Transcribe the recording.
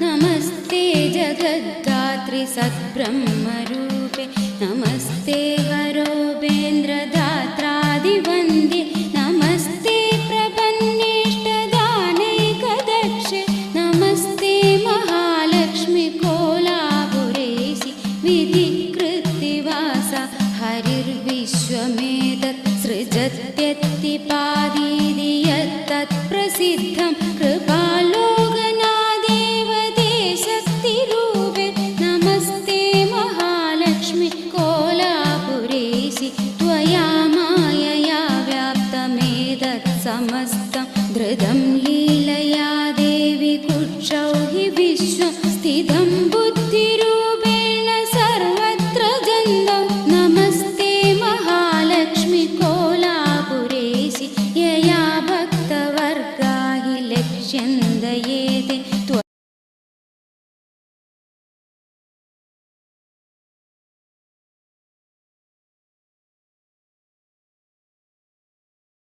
नमस्ते जगद्धात्री सद्ब्रह्मरूपे नमस्ते हरोपेन्द्रदात्रादिवन्द्ये नमस्ते प्रपन्नेष्टदानैकदक्षे नमस्ते महालक्ष्मी कोलापुरेशि विधिकृत्तिवासा हरिर्विश्वमेतत् सृजत्यत्तिपादीति यत्तत्प्रसिद्धं कृपालोकनादेव शक्तिरूपे नमस्ते महालक्ष्मी कोलापुरेशि त्वया मायया व्याप्तमेतत् समस्तं धृतं लीलया देवि कुक्षौ हि विश्वं स्थितं बुद्धिर्